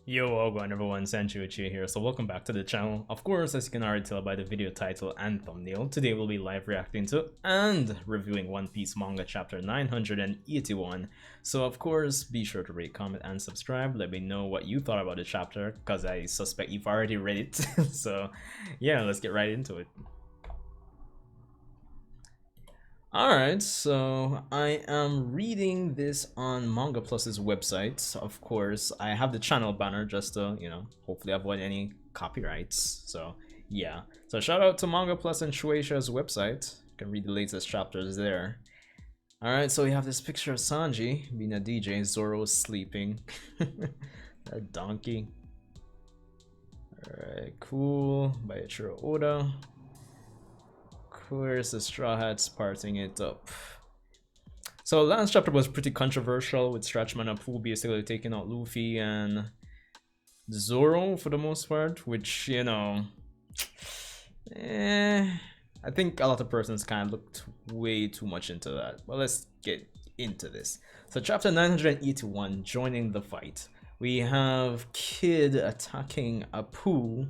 Yo, Ogwan everyone, Sanchuichi here, so welcome back to the channel. Of course, as you can already tell by the video title and thumbnail, today we'll be live reacting to and reviewing One Piece manga chapter 981. So of course, be sure to rate, comment, and subscribe. Let me know what you thought about the chapter, because I suspect you've already read it. So yeah, let's get right into it. Alright, so I am reading this on Manga Plus's website. Of course, I have the channel banner just to, hopefully avoid any copyrights. So, yeah. So, shout out to Manga Plus and Shueisha's website. You can read the latest chapters there. Alright, so we have this picture of Sanji being a DJ, Zoro sleeping. A donkey. Alright, cool. By Ichiro Oda. Where's the Straw Hats parting it up? So last chapter was pretty controversial with Stretchman and Pooh basically taking out Luffy and Zoro for the most part, which, I think a lot of persons kind of looked way too much into that. But let's get into this. So chapter 981, joining the fight. We have Kid attacking Apu.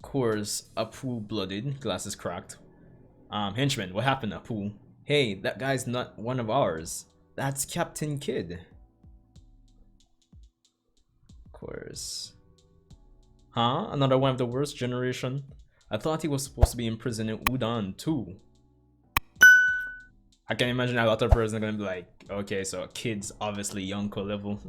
Course, Apu blooded, glasses cracked. Henchman, what happened, Apu? Hey, that guy's not one of ours. That's Captain Kid. Course. Huh? Another one of the worst generation? I thought he was supposed to be imprisoned in Udon too. I can imagine a lot of persons are gonna be like, okay, so Kid's obviously Yonko level.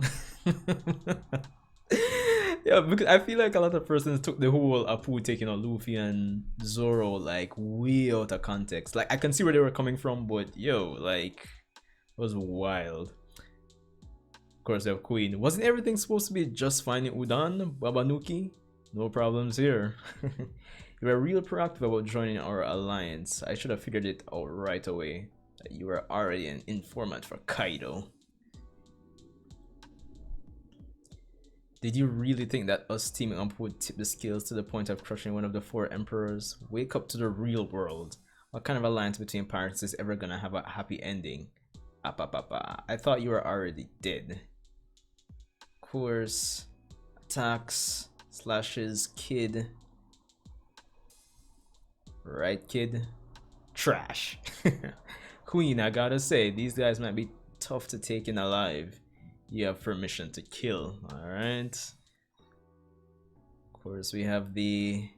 Yeah, because I feel like a lot of persons took the whole Apu taking on Luffy and Zoro like way out of context. Like I can see where they were coming from, but yo, like it was wild. Of course, they have Queen. Wasn't everything supposed to be just fine in Udon, Babanuki? No problems here. You were real proactive about joining our alliance. I should have figured it out right away. That you were already an informant for Kaido. Did you really think that us teaming up would tip the scales to the point of crushing one of the four emperors? Wake up to the real world. What kind of alliance between pirates is ever gonna have a happy ending? I thought you were already dead. Course, attacks, slashes, Kid. Right, Kid? Trash. Queen, I gotta say, these guys might be tough to take in alive. You have permission to kill. Alright. Of course, we have the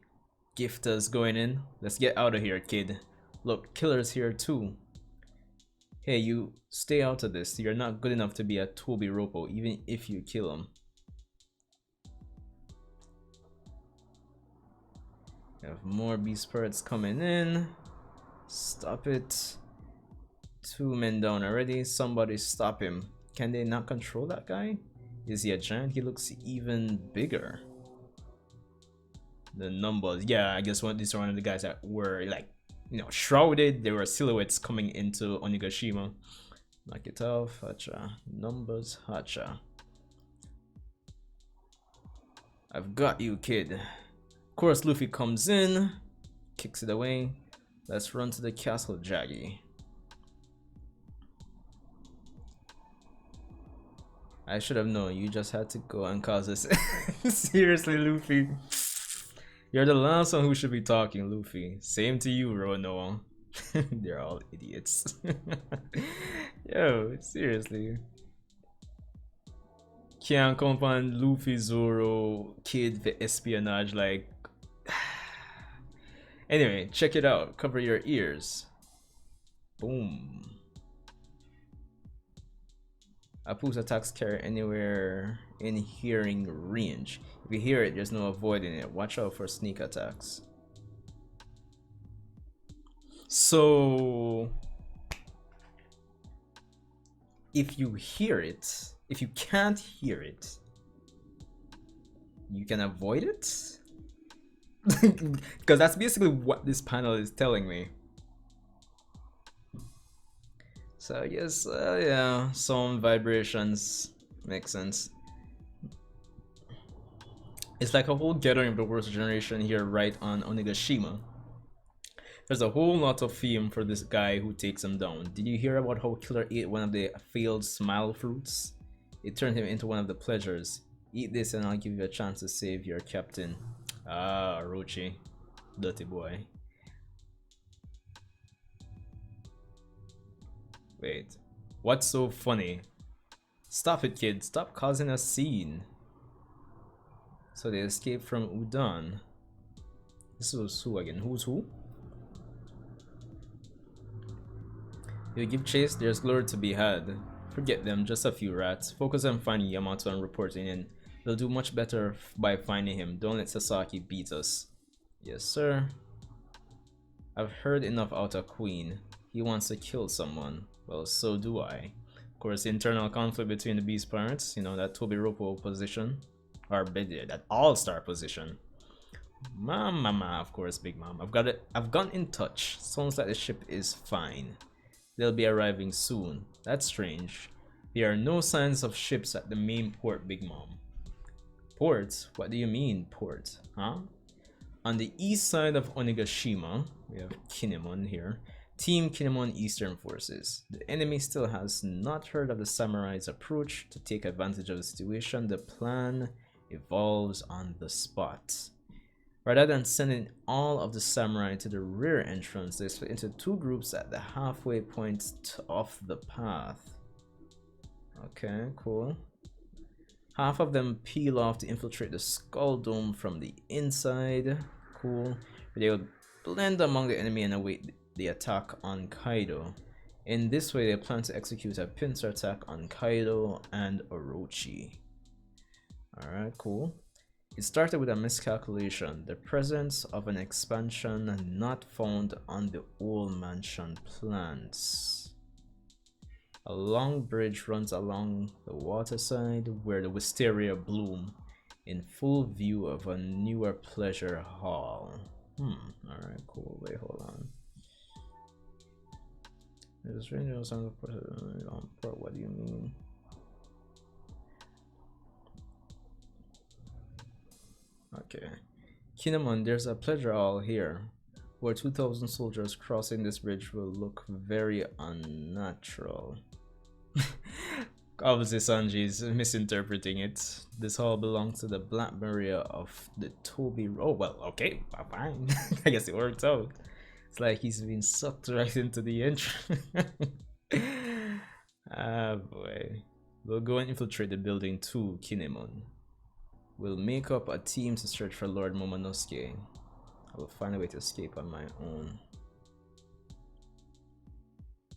gifters going in. Let's get out of here, Kid. Look, killer's here too. Hey, you stay out of this. You're not good enough to be a Toby Roppo, even if you kill him. We have more beast pirates coming in. Stop it. 2 men down already. Somebody stop him. Can they not control that guy? Is he a giant? He looks even bigger. The numbers, yeah, I guess these are one of the guys that were like, shrouded. There were silhouettes coming into Onigashima. Knock it off, Hacha. Numbers, Hacha. I've got you, Kid. Of course, Luffy comes in, kicks it away. Let's run to the castle, Jaggy. I should have known. You just had to go and cause this. Seriously, Luffy. You're the last one who should be talking, Luffy. Same to you, Rono. They're all idiots. Yo, seriously. Can't compound Luffy, Zoro, Kid for espionage, like... Anyway, check it out. Cover your ears. Boom. Apu's attacks carry anywhere in hearing range. If you hear it, there's no avoiding it. Watch out for sneak attacks. So, if you hear it, if you can't hear it, you can avoid it? Because that's basically what this panel is telling me. So yes, yeah, some vibrations make sense. It's like a whole gathering of the worst generation here right on Onigashima. There's a whole lot of theme for this guy who takes him down. Did you hear about how Killer ate one of the failed smile fruits? It turned him into one of the pleasures. Eat this and I'll give you a chance to save your captain. Ah, Orochi. Dirty boy. Wait. What's so funny? Stop it, kid. Stop causing a scene. So they escaped from Udon. This was who again? Who's who? You give chase, there's glory to be had. Forget them, just a few rats. Focus on finding Yamato and reporting in. They'll do much better by finding him. Don't let Sasaki beat us. Yes, sir. I've heard enough out of Queen. He wants to kill someone. Well, so do I. Of course, internal conflict between the Beast Pirates. You know, that Tobiropo position. Or that all-star position. Mama, of course, Big Mom. I've gone in touch. Sounds like the ship is fine. They'll be arriving soon. That's strange. There are no signs of ships at the main port, Big Mom. Port? What do you mean, port? Huh? On the east side of Onigashima, we have Kinemon here. Team Kinemon Eastern Forces. The enemy still has not heard of the samurai's approach to take advantage of the situation. The plan evolves on the spot. Rather than sending all of the samurai to the rear entrance, they split into two groups at the halfway point of the path. Okay, cool. Half of them peel off to infiltrate the Skull Dome from the inside. Cool. They will blend among the enemy and await the attack on Kaido. In this way, they plan to execute a pincer attack on Kaido and Orochi. Alright, cool. It started with a miscalculation, the presence of an expansion not found on the old mansion plans. A long bridge runs along the waterside where the wisteria bloom in full view of a newer pleasure hall. Alright, cool. Wait, hold on. There's rangers on the port. What do you mean? Okay. Kinemon, there's a pleasure hall here, where 2,000 soldiers crossing this bridge will look very unnatural. Obviously Sanji is misinterpreting it. This hall belongs to the Black Maria of the Toby. Oh well, okay, fine. I guess it worked out. It's like he's been sucked right into the entrance. Ah boy. We'll go and infiltrate the building too, Kinemon. We'll make up a team to search for Lord Momonosuke. I will find a way to escape on my own.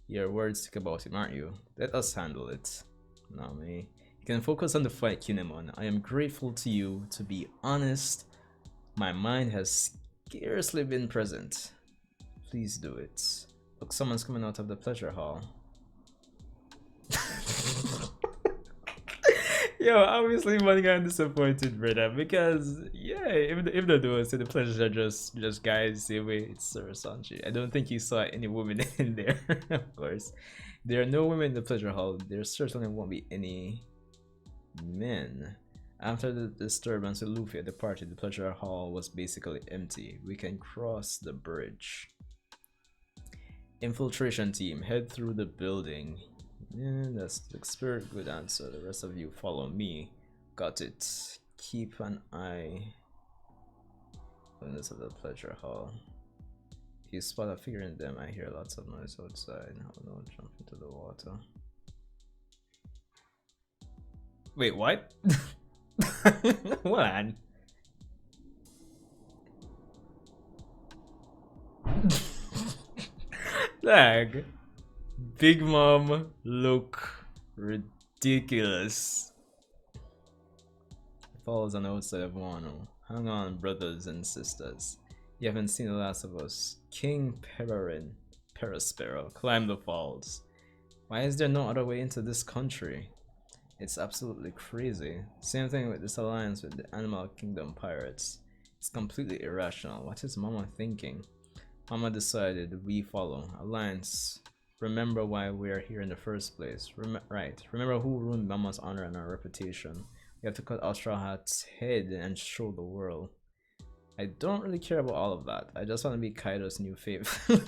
You're worried sick about him, aren't you? Let us handle it. No, me. You can focus on the fight, Kinemon. I am grateful to you. To be honest, my mind has scarcely been present. Please do it. Look, someone's coming out of the pleasure hall. Yo, obviously manga I'm disappointed, brother, because yeah, if they do it, so the pleasures are just guys, say wait, it's Sir Sanji. I don't think you saw any women in there. Of course. There are no women in the pleasure hall. There certainly won't be any men. After the disturbance with Luffy at the party, the pleasure hall was basically empty. We can cross the bridge. Infiltration team, head through the building. Yeah, that's the spirit. Good answer. The rest of you follow me. Got it. Keep an eye on this of the pleasure hall. If you spot a figure in them, I hear lots of noise outside. Oh no, jump into the water. Wait, what? What? Lag. Big Mom look ridiculous. Falls on the outside of Wano. Hang on, brothers and sisters. You haven't seen the last of us. King Perispero, climb the falls. Why is there no other way into this country? It's absolutely crazy. Same thing with this alliance with the Animal Kingdom pirates. It's completely irrational. What is Mama thinking? Mama decided we follow. Alliance. Remember why we are here in the first place. Right. Remember who ruined Mama's honor and our reputation. We have to cut out Straw Hat's head and show the world. I don't really care about all of that. I just want to be Kaido's new favorite.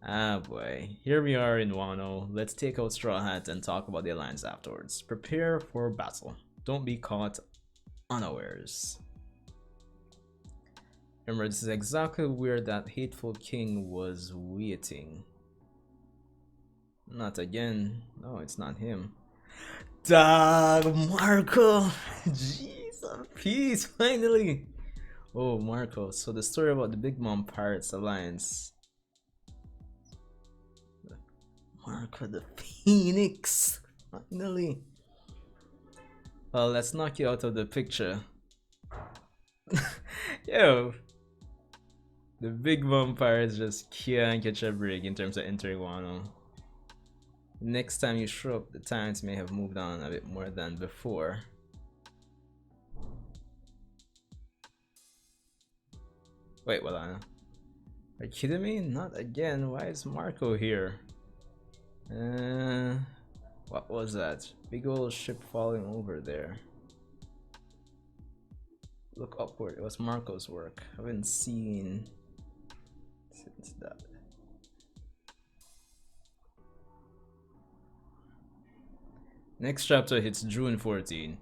Ah boy, here we are in Wano. Let's take out Straw Hat and talk about the alliance afterwards. Prepare for battle. Don't be caught unawares. Remember, this is exactly where that hateful king was waiting. Not again. No, it's not him. Dog, Marco! Jeez, peace, finally! Oh, Marco, so the story about the Big Mom Pirates Alliance. Marco the Phoenix! Finally! Well, let's knock you out of the picture. Yo! The Big Mom Pirates just can't catch a break in terms of entering Wano. Next time you show up, the times may have moved on a bit more than before. Wait, what? Are you kidding me? Not again. Why is Marco here? What was that? Big old ship falling over there. Look upward. It was Marco's work. I haven't seen since that. Next chapter hits June 14.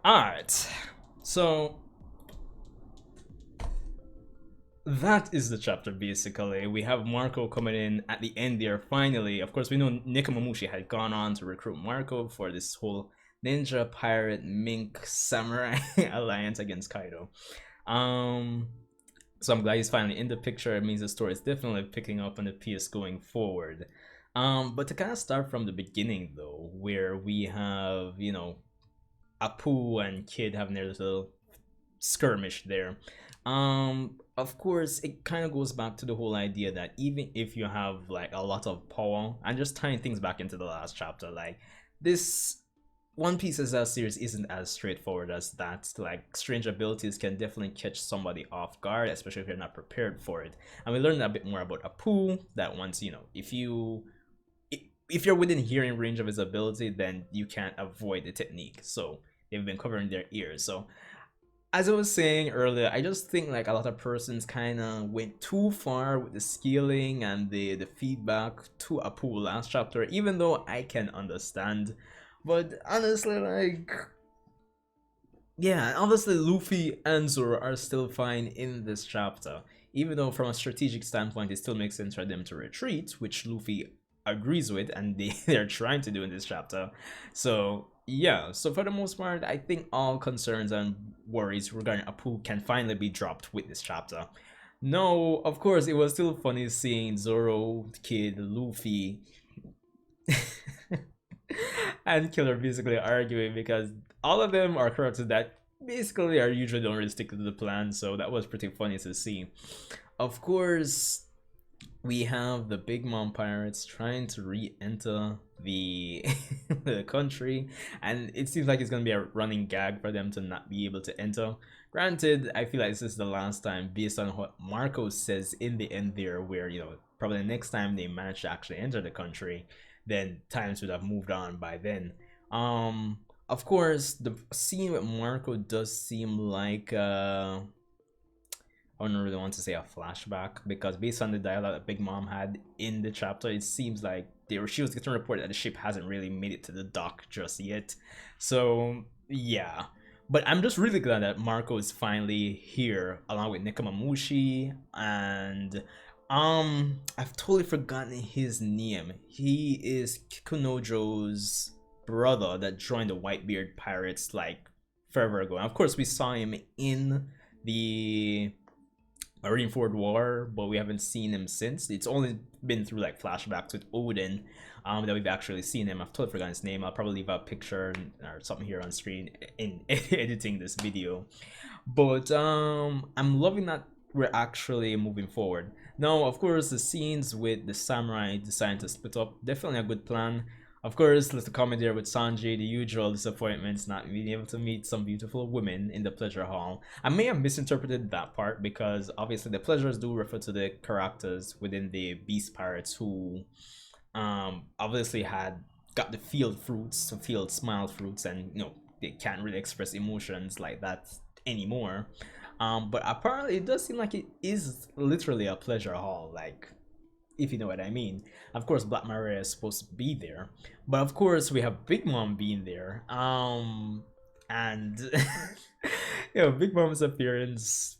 Alright. So that is the chapter basically. We have Marco coming in at the end there finally. Of course, we know Nekomamushi had gone on to recruit Marco for this whole ninja pirate mink samurai alliance against Kaido. So I'm glad he's finally in the picture. It means the story is definitely picking up on the pace going forward. But to kind of start from the beginning though, where we have, you know, Apu and Kid having their little skirmish there. Of course, it kind of goes back to the whole idea that even if you have like a lot of power, and just tying things back into the last chapter, like this One Piece as a series isn't as straightforward as that. Like strange abilities can definitely catch somebody off guard, especially if you're not prepared for it. And we learned a bit more about Apu, that once, you know, if you're within hearing range of his ability, then you can't avoid the technique. So they've been covering their ears. So as I was saying earlier, I just think like a lot of persons kind of went too far with the scaling and the feedback to Apu last chapter, even though I can understand. But honestly, like, yeah, obviously Luffy and Zoro are still fine in this chapter, even though from a strategic standpoint it still makes sense for them to retreat, which Luffy agrees with and they're trying to do in this chapter. So yeah, so for the most part, I think all concerns and worries regarding Apu can finally be dropped with this chapter. No, of course, it was still funny seeing Zoro, Kid, Luffy, and Killer basically arguing because all of them are characters that basically are usually don't really stick to the plan, so that was pretty funny to see. Of course, we have the Big Mom Pirates trying to re-enter the the country, and it seems like it's gonna be a running gag for them to not be able to enter. Granted, I feel like this is the last time based on what Marco says in the end there, where, you know, probably the next time they manage to actually enter the country, then times would have moved on by then. Of course, the scene with Marco does seem like I don't really want to say a flashback, because based on the dialogue that Big Mom had in the chapter, it seems like she was getting reported that the ship hasn't really made it to the dock just yet. So yeah, but I'm just really glad that Marco is finally here along with Nekomamushi, and I've totally forgotten his name. He is Kikunojo's brother that joined the Whitebeard Pirates like forever ago. And of course, we saw him in the Marineford War, but we haven't seen him since. It's only been through like flashbacks with Odin that we've actually seen him. I've totally forgotten his name. I'll probably leave a picture or something here on screen in editing this video. But I'm loving that we're actually moving forward. Now, of course, the scenes with the samurai deciding to split up, definitely a good plan. Of course, let's comment there with Sanji, the usual disappointments, not being able to meet some beautiful women in the pleasure hall. I may have misinterpreted that part because obviously the pleasures do refer to the characters within the Beast Pirates who obviously had got the field fruits, the field smile fruits, and you know, they can't really express emotions like that anymore. But apparently it does seem like it is literally a pleasure hall. Like, if you know what I mean. Of course, Black Maria is supposed to be there, but of course we have Big Mom being there. And Big Mom's appearance,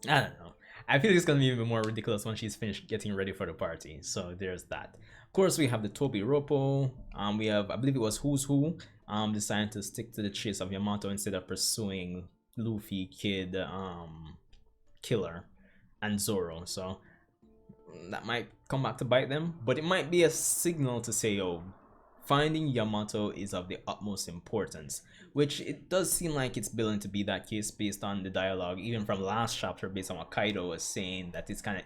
I don't know. I feel it's gonna be even more ridiculous when she's finished getting ready for the party. So there's that. Of course, we have the Toby Roppo. We have, I believe it was Who's Who. Deciding to stick to the chase of Yamato instead of pursuing Luffy, Kid, Killer, and Zoro. So that might come back to bite them, but it might be a signal to say, oh, finding Yamato is of the utmost importance, which it does seem like it's building to be that case based on the dialogue, even from last chapter, based on what Kaido was saying, that it's kind of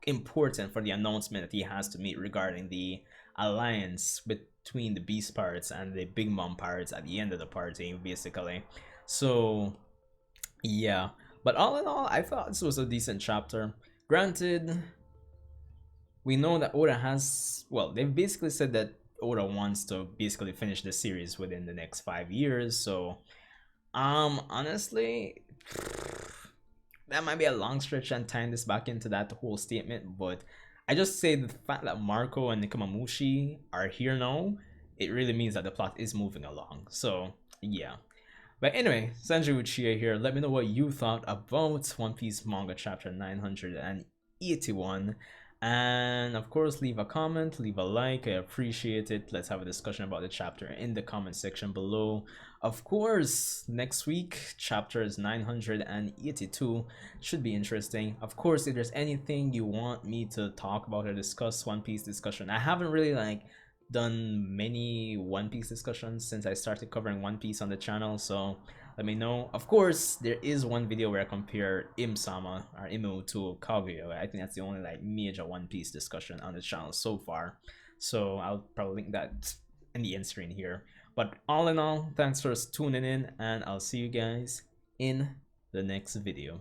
important for the announcement that he has to make regarding the alliance between the Beast Pirates and the Big Mom Pirates at the end of the party, basically. So yeah, but all in all, I thought this was a decent chapter. Granted, we know that Oda has, well, they've basically said that Oda wants to basically finish the series within the next 5 years. So honestly, that might be a long stretch and tying this back into that whole statement, but I just say the fact that Marco and Nikamamushi are here now, it really means that the plot is moving along. So yeah. But anyway, Sanjay Uchiha here. Let me know what you thought about One Piece manga chapter 981. And of course, leave a comment, leave a like. I appreciate it. Let's have a discussion about the chapter in the comment section below. Of course, next week, chapters 982 should be interesting. Of course, if there's anything you want me to talk about or discuss, One Piece discussion, I haven't really done many One Piece discussions since I started covering One Piece on the channel, so let me know. Of course, there is one video where I compare Im-sama or Imo to Kaguya. I think that's the only major One Piece discussion on the channel so far, so I'll probably link that in the end screen here. But all in all, thanks for tuning in, and I'll see you guys in the next video.